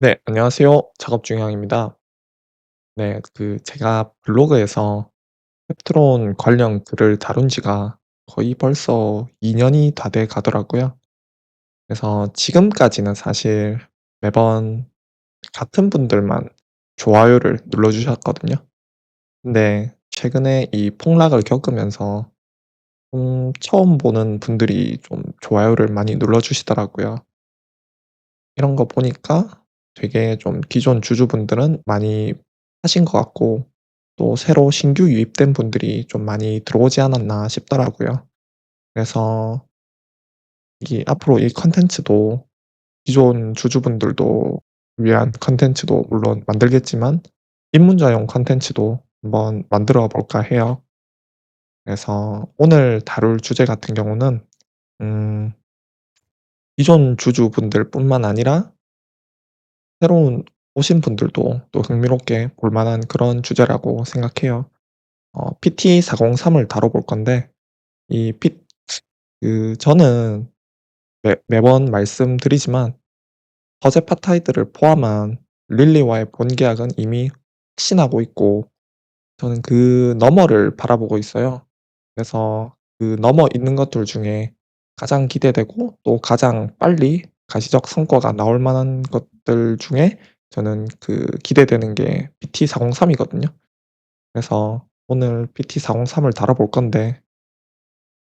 네, 안녕하세요. 작업 중량입니다. 네, 제가 블로그에서 웹드론 관련 글을 다룬 지가 거의 벌써 2년이 다 돼 가더라고요. 그래서 지금까지는 사실 매번 같은 분들만 좋아요를 눌러주셨거든요. 근데 최근에 이 폭락을 겪으면서 처음 보는 분들이 좀 좋아요를 많이 눌러주시더라고요. 이런 거 보니까 되게 좀 기존 주주분들은 많이 하신 것 같고, 또 새로 신규 유입된 분들이 좀 많이 들어오지 않았나 싶더라고요. 그래서 이 앞으로 이 컨텐츠도 기존 주주분들도 위한 컨텐츠도 물론 만들겠지만 입문자용 컨텐츠도 한번 만들어 볼까 해요. 그래서 오늘 다룰 주제 같은 경우는 음 기존 주주분들뿐만 아니라 새로운 오신 분들도 또 흥미롭게 볼 만한 그런 주제라고 생각해요. PT403을 다뤄볼 건데 이 피 저는 매번 말씀드리지만 허제파타이드를 포함한 릴리와의 본계약은 이미 확신하고 있고, 저는 그 너머를 바라보고 있어요. 그래서 그 너머 있는 것들 중에 가장 기대되고 또 가장 빨리 가시적 성과가 나올 만한 것들 중에 저는 기대되는 게 PT403 이거든요. 그래서 오늘 PT403을 다뤄볼 건데,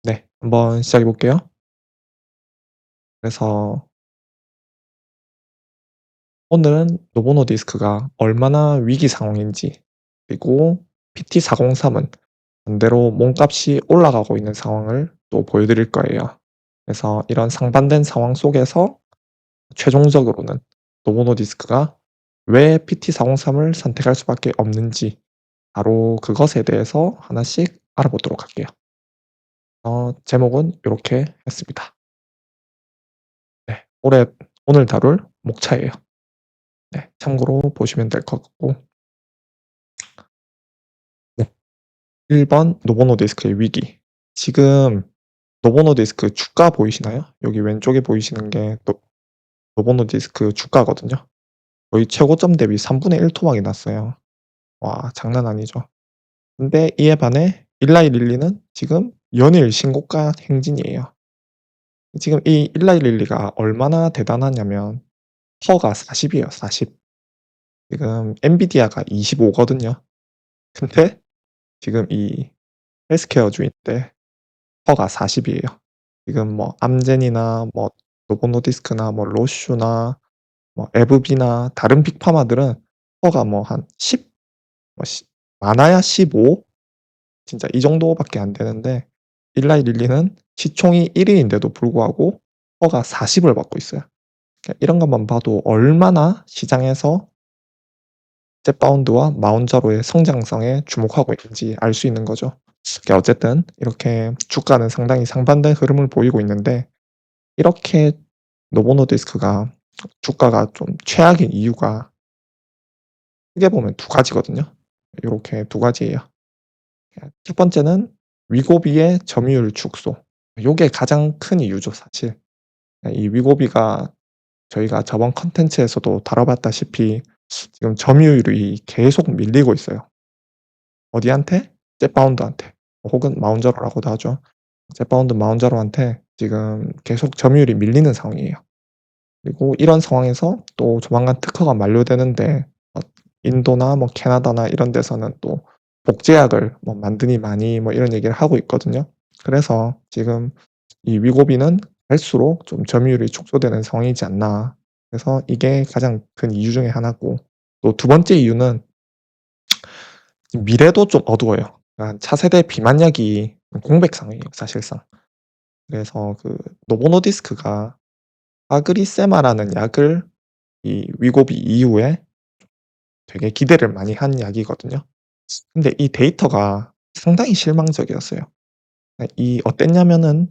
네, 한번 시작해 볼게요. 그래서 오늘은 노보노 디스크가 얼마나 위기 상황인지, 그리고 PT403은 반대로 몸값이 올라가고 있는 상황을 또 보여드릴 거예요. 그래서 이런 상반된 상황 속에서 최종적으로는 노보노 디스크가 왜 PT403을 선택할 수밖에 없는지, 바로 그것에 대해서 하나씩 알아보도록 할게요. 제목은 이렇게 했습니다. 네, 오늘 다룰 목차예요. 네, 참고로 보시면 될 것 같고. 네, 1번 노보노디스크의 위기. 지금 노보노디스크 주가 보이시나요? 여기 왼쪽에 보이시는 게 노보노디스크 주가거든요. 거의 최고점 대비 3분의 1 토막이 났어요. 와, 장난 아니죠. 근데 이에 반해 일라이 릴리는 지금 연일 신고가 행진이에요. 지금 이 일라이 릴리가 얼마나 대단하냐면 퍼가 40 이에요, 40. 지금 엔비디아가 25 거든요. 근데 지금 이 헬스케어주인데 퍼가 40 이에요. 지금 뭐 암젠이나 뭐 노보노디스크나 뭐 로슈나 뭐 에브비나 다른 빅파마들은 퍼가 뭐 한 10, 뭐 많아야 15, 진짜 이 정도밖에 안 되는데 일라이 릴리는 시총이 1 위인데도 불구하고 퍼가 40을 받고 있어요. 그러니까 이런 것만 봐도 얼마나 시장에서 셋바운드와 마운자로의 성장성에 주목하고 있는지 알 수 있는 거죠. 어쨌든 이렇게 주가는 상당히 상반된 흐름을 보이고 있는데, 이렇게 노보노디스크가 주가가 좀 최악인 이유가 크게 보면 두 가지거든요. 요렇게 두 가지예요. 첫 번째는 위고비의 점유율 축소. 요게 가장 큰 이유죠, 사실. 이 위고비가 저희가 저번 컨텐츠에서도 다뤄봤다시피 지금 점유율이 계속 밀리고 있어요. 어디한테? 셋바운드한테, 혹은 마운저로라고도 하죠. 셋바운드 마운저로한테 지금 계속 점유율이 밀리는 상황이에요. 그리고 이런 상황에서 또 조만간 특허가 만료되는데 인도나 뭐 캐나다나 이런 데서는 또 복제약을 뭐 만드니 마니 뭐 이런 얘기를 하고 있거든요. 그래서 지금 이 위고비는 갈수록 좀 점유율이 축소되는 상황이지 않나. 그래서 이게 가장 큰 이유 중에 하나고, 또 두 번째 이유는 미래도 좀 어두워요. 그러니까 차세대 비만약이 공백상이에요, 사실상. 그래서 노보노디스크가 파그리세마라는 약을 이 위고비 이후에 되게 기대를 많이 한 약이거든요. 근데 이 데이터가 상당히 실망적이었어요. 이 어땠냐면은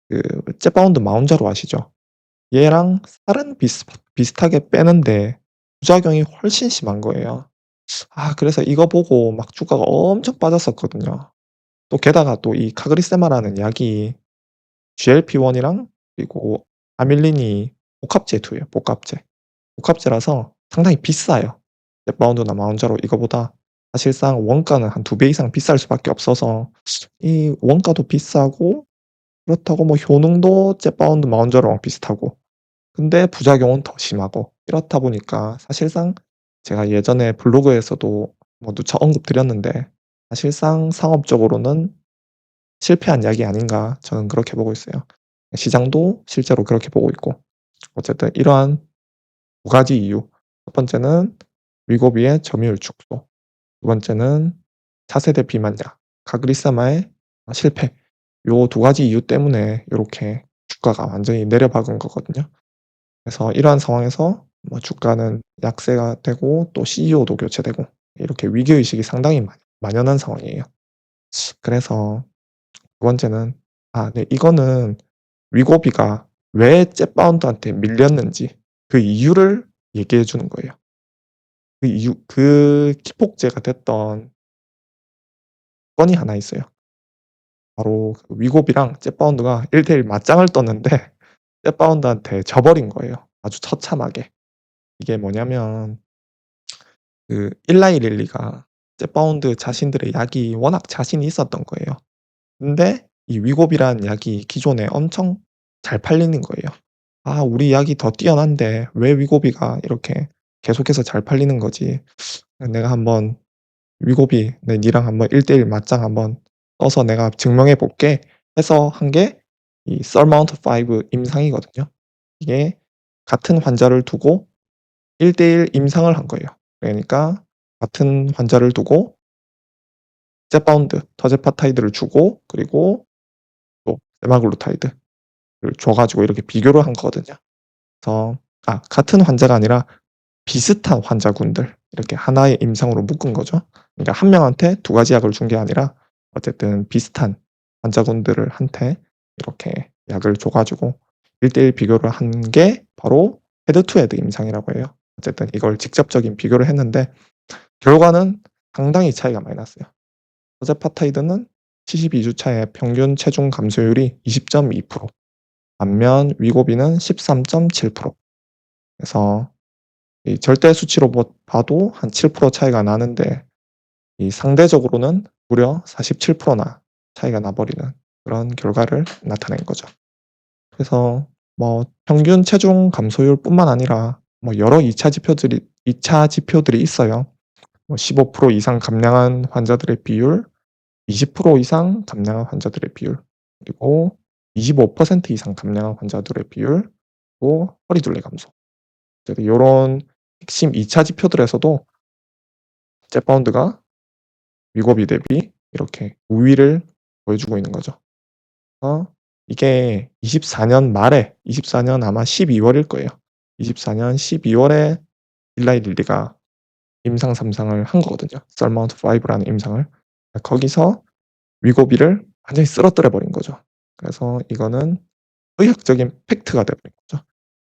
그 zet바운드 마운자로 아시죠? 얘랑 살은 비슷하게 빼는데 부작용이 훨씬 심한 거예요. 그래서 이거 보고 막 주가가 엄청 빠졌었거든요. 또 게다가 또 이 카그리세마라는 약이 GLP-1이랑 그리고 아밀린이 복합제 투예요, 복합제. 복합제라서 상당히 비싸요. 넷바운드나 마운저로 이거보다 사실상 원가는 한 2배 이상 비쌀 수밖에 없어서 이 원가도 비싸고 그렇다고 뭐 효능도 jet바운드 마운저랑 비슷하고 근데 부작용은 더 심하고 이렇다 보니까 사실상 제가 예전에 블로그에서도 뭐 누차 언급드렸는데 사실상 상업적으로는 실패한 약이 아닌가 저는 그렇게 보고 있어요. 시장도 실제로 그렇게 보고 있고 어쨌든 이러한 두 가지 이유 첫 번째는 위고비의 점유율 축소 두 번째는 차세대 비만약 카그리세마의 실패 요 두 가지 이유 때문에 요렇게 주가가 완전히 내려박은 거거든요. 그래서 이러한 상황에서 뭐 주가는 약세가 되고 또 CEO도 교체되고 이렇게 위기의식이 상당히 만연한 상황이에요. 그래서 두 번째는 네 이거는 위고비가 왜 jet바운드한테 밀렸는지 그 이유를 얘기해 주는 거예요. 그 이유 그 기폭제가 됐던 건이 하나 있어요. 바로 그 위고비랑 jet바운드가 1대1 맞짱을 떴는데 jet바운드한테 져 버린 거예요, 아주 처참하게. 이게 뭐냐면 그 일라이릴리가 jet바운드 자신들의 약이 워낙 자신이 있었던 거예요. 근데 이 위고비라는 약이 기존에 엄청 잘 팔리는 거예요. '아 우리 약이 더 뛰어난데 왜 위고비가 이렇게 계속해서 잘 팔리는 거지. 내가 한번 위고비 니랑 한번 1대1 맞짱 한번 떠서 내가 증명해 볼게.' 해서 한 게 이 서마운트 5 임상이거든요. 이게 같은 환자를 두고 1대1 임상을 한 거예요. 그러니까 같은 환자를 두고 zet바운드, 터제파타이드를 주고 그리고 또 세마글루타이드를 줘 가지고 이렇게 비교를 한 거거든요. 그래서 같은 환자가 아니라 비슷한 환자군들 이렇게 하나의 임상으로 묶은 거죠. 그러니까 한 명한테 두 가지 약을 준 게 아니라 어쨌든 비슷한 환자군들을 한테 이렇게 약을 줘 가지고 1대1 비교를 한 게 바로 헤드 투 헤드 임상이라고 해요. 어쨌든 이걸 직접적인 비교를 했는데 결과는 상당히 차이가 많이 났어요. 터제파타이드는 72 주차의 평균 체중 감소율이 20.2% 반면 위고비는 13.7% 그래서 이 절대 수치로 봐도 한 7% 차이가 나는데 이 상대적으로는 무려 47%나 차이가 나 버리는 그런 결과를 나타낸 거죠. 그래서 뭐 평균 체중 감소율뿐만 아니라 뭐 여러 2차 지표들이 있어요. 뭐 15% 이상 감량한 환자들의 비율, 20% 이상 감량한 환자들의 비율, 그리고 25% 이상 감량한 환자들의 비율, 또 허리둘레 감소. 요런 핵심 2차 지표들에서도 zet바운드가 위고비 대비 이렇게 우위를 보여주고 있는 거죠. 이게 24년 말에 24년 아마 12 월일 거예요. 24년 12 월에 일라이 릴리가 임상 3 상을 한 거거든요. 서마운트 5 라는 임상을. 거기서 위고비를 완전히 쓰러뜨려 버린 거죠. 그래서 이거는 의학적인 팩트가 돼 버린 거죠.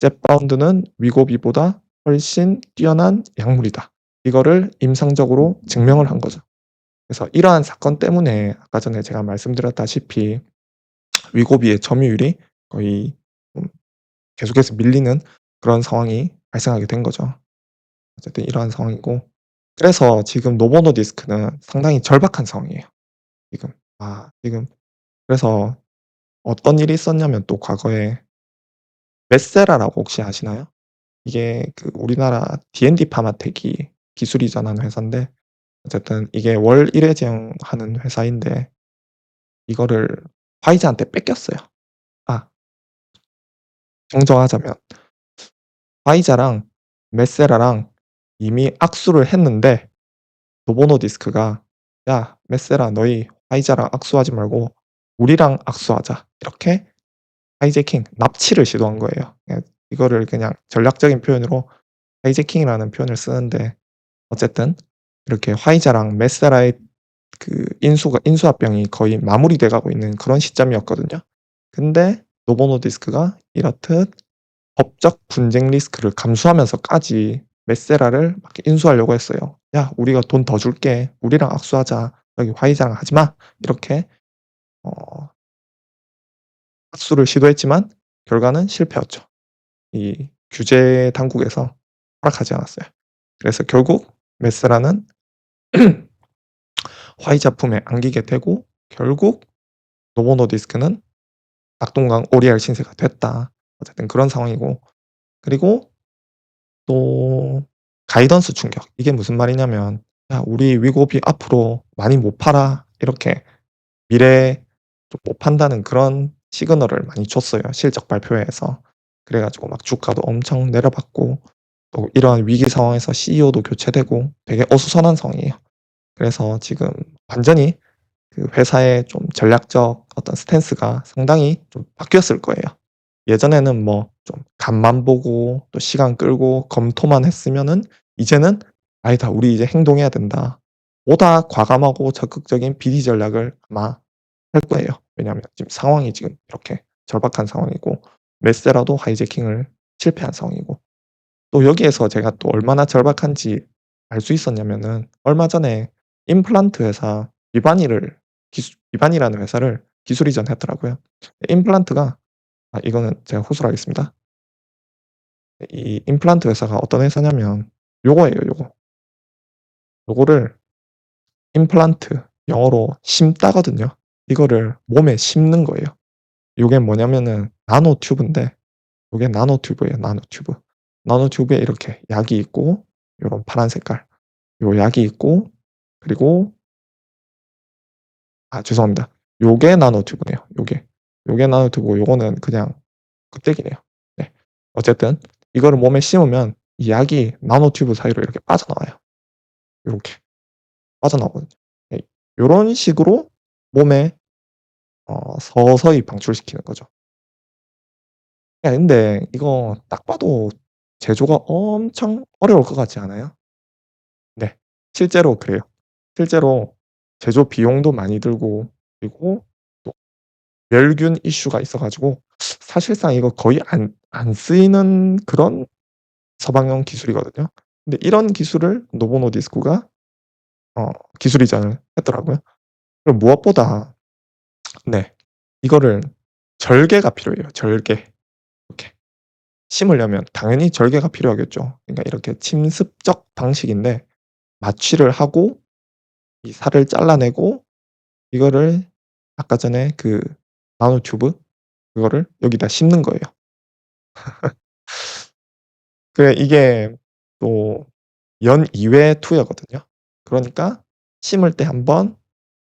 zet바운드는 위고비보다 훨씬 뛰어난 약물이다. 이거를 임상적으로 증명을 한 거죠. 그래서 이러한 사건 때문에 아까 전에 제가 말씀드렸다시피 위고비의 점유율이 거의 좀 계속해서 밀리는 그런 상황이 발생하게 된 거죠. 어쨌든 이러한 상황이고 그래서 지금 노보 노디스크는 상당히 절박한 상황이에요 지금. 지금 그래서 어떤 일이 있었냐면 또 과거에 메세라라고 혹시 아시나요? 이게 그 우리나라 D&D 파마텍이 기술 이전한 회사인데 어쨌든 이게 월 1회 제형하는 회사인데 이거를 화이자한테 뺏겼어요. 아 정정하자면 화이자랑 메세라랑 이미 악수를 했는데 노보 노디스크가 "야 메세라 너희 화이자랑 악수하지 말고 우리랑 악수하자." 이렇게 하이제킹 납치를 시도한 거예요. 이거를 그냥 전략적인 표현으로 하이제킹이라는 표현을 쓰는데 어쨌든 이렇게 화이자랑 메세라의 그 인수합병이 거의 마무리돼 가고 있는 그런 시점이었거든요. 근데 노보 노디스크가 이렇듯 법적 분쟁 리스크를 감수하면서까지 메세라를 막 인수하려고 했어요. "야 우리가 돈 더 줄게. 우리랑 악수하자. 여기 화이자랑 하지 마." 이렇게 어 악수를 시도했지만 결과는 실패였죠. 이 규제 당국에서 허락하지 않았어요. 그래서 결국 메스라는 화이 작품에 안기게 되고 결국 노보 노디스크는 낙동강 오리알 신세가 됐다. 어쨌든 그런 상황이고 그리고 또 가이던스 충격. 이게 무슨 말이냐면 "야 우리 위고비 앞으로 많이 못 팔아." 이렇게 미래에 좀 못 판다는 그런 시그널을 많이 줬어요, 실적 발표회에서. 그래 가지고 막 주가도 엄청 내려갔고 또 이러한 위기 상황에서 CEO도 교체되고 되게 어수선한 상황이에요. 그래서 지금 완전히 그 회사의 좀 전략적 어떤 스탠스가 상당히 좀 바뀌었을 거예요. 예전에는 뭐 좀 간만 보고 또 시간 끌고 검토만 했으면은 이제는 '아니다. 우리 이제 행동해야 된다.' 보다 과감하고 적극적인 BD 전략을 아마 할 거예요. 왜냐하면 지금 상황이 지금 이렇게 절박한 상황이고 메세라도 하이제킹을 실패한 상황이고 또 여기에서 제가 또 얼마나 절박한지 알 수 있었냐면은 얼마 전에 임플란트 회사 비바니라는 회사를 기술 이전했더라고요. 임플란트가 이거는 제가 호소를 하겠습니다. 이 임플란트 회사가 어떤 회사냐면 요거예요, 요거. 요거를 임플란트 영어로 심다거든요. 이거를 몸에 심는 거예요. 요게 뭐냐면은 나노 튜브인데 요게 나노 튜브예요, 나노 튜브. 나노 튜브에 이렇게 약이 있고 요런 파란 색깔 요 약이 있고 그리고 죄송합니다. 요게 나노 튜브네요, 요게. 요게 나노 튜브고 요거는 그냥 껍데기네요. 네. 어쨌든 이거를 몸에 심으면 이 약이 나노 튜브 사이로 이렇게 빠져나와요. 요렇게 빠져나오거든요. 예. 요런 식으로 몸에 서서히 방출시키는 거죠. 근데 이거 딱 봐도 제조가 엄청 어려울 것 같지 않아요? 네. 실제로 그래요. 실제로 제조 비용도 많이 들고 그리고 또 멸균 이슈가 있어 가지고 사실상 이거 거의 안 쓰이는 그런 서방용 기술이거든요. 근데 이런 기술을 노보 노디스코가 어 기술 이전을 했더라고요. 그리고 무엇보다 네. 이거를 절개가 필요해요, 절개. 이렇게 심으려면 당연히 절개가 필요하겠죠. 그러니까 이렇게 침습적 방식인데 마취를 하고 이 살을 잘라내고 이거를 아까 전에 그 나노 튜브 그거를 여기다 심는 거예요. 이게 또 연 2회 투여거든요. 그러니까 심을 때 한 번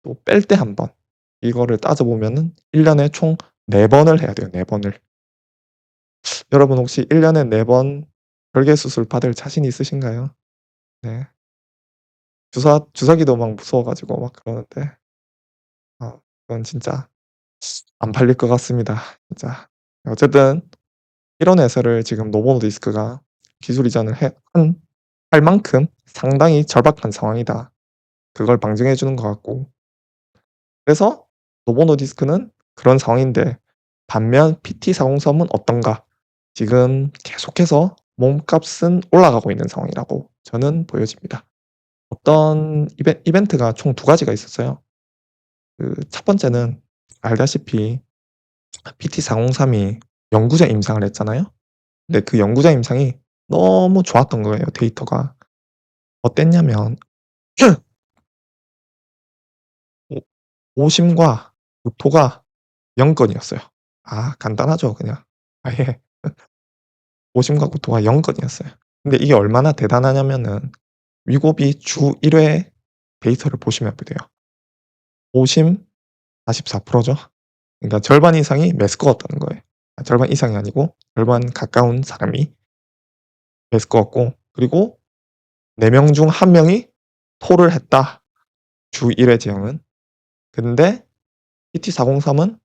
또 뺄 때 한 번 이거를 따져 보면은 1 년에 총 4 번을 해야 돼요, 4 번을. 여러분 혹시 1 년에 4번 절개 수술 받을 자신 있으신가요? 네. 주사기도 막 무서워 가지고 막 그러는데 그건 진짜 안 팔릴 것 같습니다, 진짜. 어쨌든 이런 회사를 지금 노보 노디스크가 기술 이전을 할 만큼 상당히 절박한 상황이다. 그걸 방증해 주는 것 같고 그래서 노보 노디스크는 그런 상황인데 반면 PT403은 어떤가? 지금 계속해서 몸값은 올라가고 있는 상황이라고 저는 보여집니다. 어떤 이벤트가 총 두 가지가 있었어요. 그 첫 번째는 알다시피 PT403이 영구제 임상을 했잖아요. 근데 그 영구제 임상이 너무 좋았던 거예요, 데이터가. 어땠냐면 오 오심과 구토가 0 건이었어요. 간단하죠 그냥. 아예 오심과 구토가 0 건이었어요. 근데 이게 얼마나 대단하냐면은 위고비 주 1회 데이터를 보시면 돼요. 오심 44% 죠. 그러니까 절반 이상이 메스꺼웠다는 거예요. 절반 이상이 아니고 절반 가까운 사람이 메스꺼웠고 그리고 4명 중 1 명이 토를 했다. 주 1회 제형은. 근데 PT403은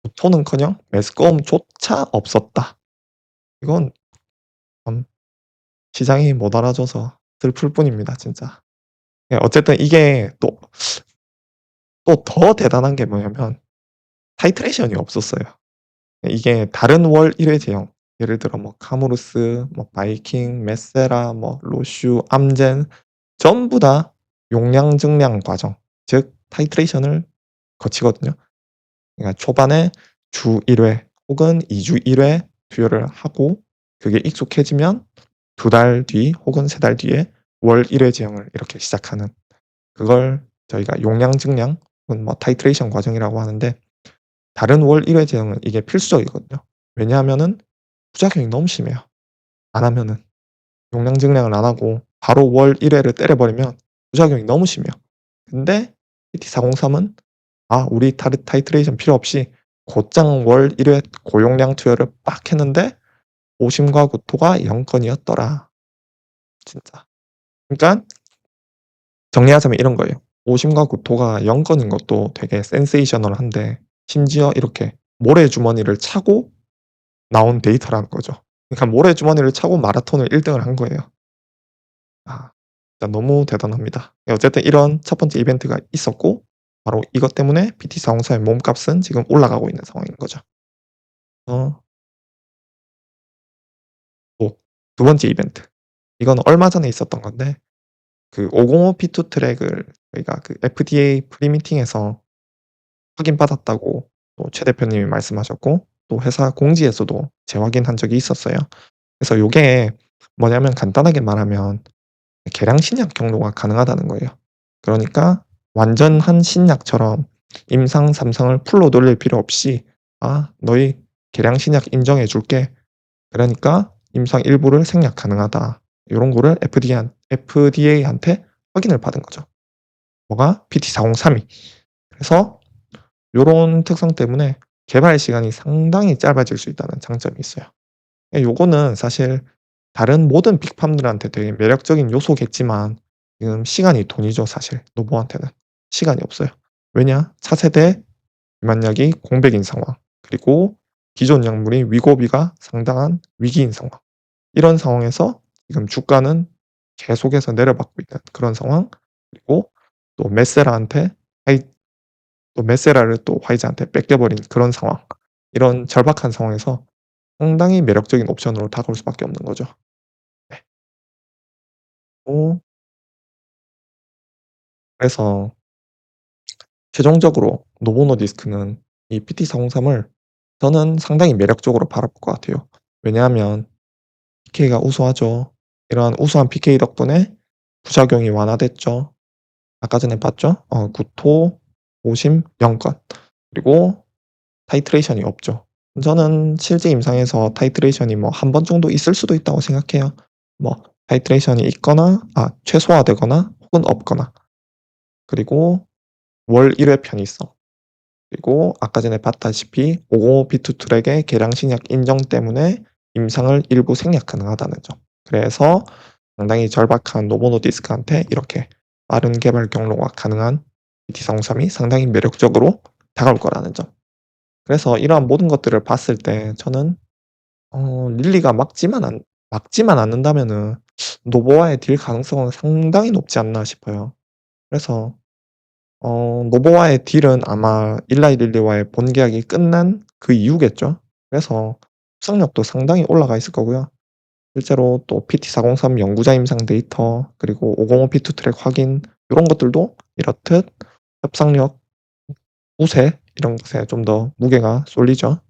구토는커녕 메스꺼움조차 없었다. 이건 참 시장이 못 알아줘서 슬플 뿐입니다 진짜. 어쨌든 이게 또 더 대단한 게 뭐냐면 타이트레이션이 없었어요. 이게 다른 월 1회 제형 예를 들어 뭐 카무루스, 뭐 바이킹, 메세라, 뭐 로슈, 암젠 전부 다 용량 증량 과정 즉 타이트레이션을 거치거든요. 그러니까 초반에 주 1회 혹은 2주 1회 투여를 하고 그게 익숙해지면 두 달 뒤 혹은 세 달 뒤에 월 1회 제형을 이렇게 시작하는, 그걸 저희가 용량 증량 혹은 뭐 타이트레이션 과정이라고 하는데, 다른 월 1회 제형은 이게 필수적이거든요. 왜냐하면은 부작용이 너무 심해요. 안 하면은. 용량 증량을 안 하고 바로 월 1 회를 때려 버리면 부작용이 너무 심해요. 근데 PT403은 우리 타이트레이션 필요 없이 곧장 월 1회 고용량 투여를 빡 했는데 오심과 구토가 0 건이었더라. 진짜. 그러니까 정리하자면 이런 거예요. 오심과 구토가 0 건인 것도 되게 센세이셔널한데, 심지어 이렇게 모래주머니를 차고 나온 데이터라는 거죠. 그러니까 모래주머니를 차고 마라톤을 1 등을 한 거예요. 아 진짜 너무 대단합니다. 어쨌든 이런 첫 번째 이벤트가 있었고, 바로 이것 때문에 PT404의 몸값은 지금 올라가고 있는 상황인 거죠. 어 또 두 번째 이벤트. 이건 얼마 전에 있었던 건데, 그 505 P2 트랙을 저희가 그 FDA 프리미팅에서 확인받았다고 또 최 대표님이 말씀하셨고, 또 회사 공지에서도 재확인한 적이 있었어요. 그래서 요게 뭐냐면 간단하게 말하면 계량 신약 경로가 가능하다는 거예요. 그러니까 완전한 신약처럼 임상 3 상을 풀로 돌릴 필요 없이 너희 계량 신약 인정해 줄게. 그러니까 임상 일부를 생략 가능하다." 요런 거를 FDA한테 확인을 받은 거죠. 뭐가? PT403이. 그래서 요런 특성 때문에 개발 시간이 상당히 짧아질 수 있다는 장점이 있어요. 요거는 사실 다른 모든 빅팜들한테 되게 매력적인 요소겠지만, 지금 시간이 돈이죠 사실 노보한테는. 시간이 없어요. 왜냐? 차세대 비만약이 공백인 상황, 그리고 기존 약물이 위고비가 상당한 위기인 상황. 이런 상황에서 지금 주가는 계속해서 내려받고 있는 그런 상황, 그리고 또 메세라한테 화이 또 메세라를 또 화이자한테 뺏겨 버린 그런 상황. 이런 절박한 상황에서 상당히 매력적인 옵션으로 다가올 수밖에 없는 거죠. 네. 어 그래서 최종적으로 노보 노디스크는 이 PT403을 저는 상당히 매력적으로 바라볼 것 같아요. 왜냐하면 PK가 우수하죠. 이러한 우수한 PK 덕분에 부작용이 완화됐죠. 아까 전에 봤죠? 구토, 오심 0 건. 그리고 타이트레이션이 없죠. 저는 실제 임상에서 타이트레이션이 뭐 한 번 정도 있을 수도 있다고 생각해요. 뭐 타이트레이션이 있거나 최소화되거나 혹은 없거나. 그리고 월 1회 편의성. 그리고 아까 전에 봤다시피 505 비투 트랙의 개량 신약 인정 때문에 임상을 일부 생략 가능하다는 점. 그래서 상당히 절박한 노보 노디스크한테 이렇게 빠른 개발 경로가 가능한 BT403이 상당히 매력적으로 다가올 거라는 점. 그래서 이러한 모든 것들을 봤을 때 저는 릴리가 막지만 않는다면은 노보와의 딜 가능성은 상당히 높지 않나 싶어요. 그래서 노보와의 딜은 아마 일라이 릴리와의 본계약이 끝난 그 이후겠죠. 그래서 수상력도 상당히 올라가 있을 거고요. 실제로 또 PT403 연구자 임상 데이터, 그리고 505 피투 트랙 확인, 요런 것들도 이렇듯 협상력, 우세 이런 것에 좀 더 무게가 쏠리죠.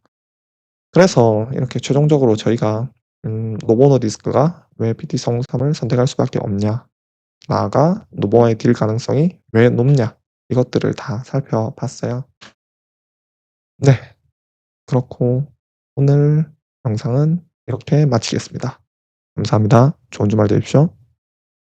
그래서 이렇게 최종적으로 저희가 노보 노디스크가 왜 PT403을 선택할 수밖에 없냐, 나아가 노보와의 딜 가능성이 왜 높냐, 이것들을 다 살펴봤어요. 네. 그렇고 오늘 영상은 이렇게 마치겠습니다. 감사합니다. 좋은 주말 되십시오.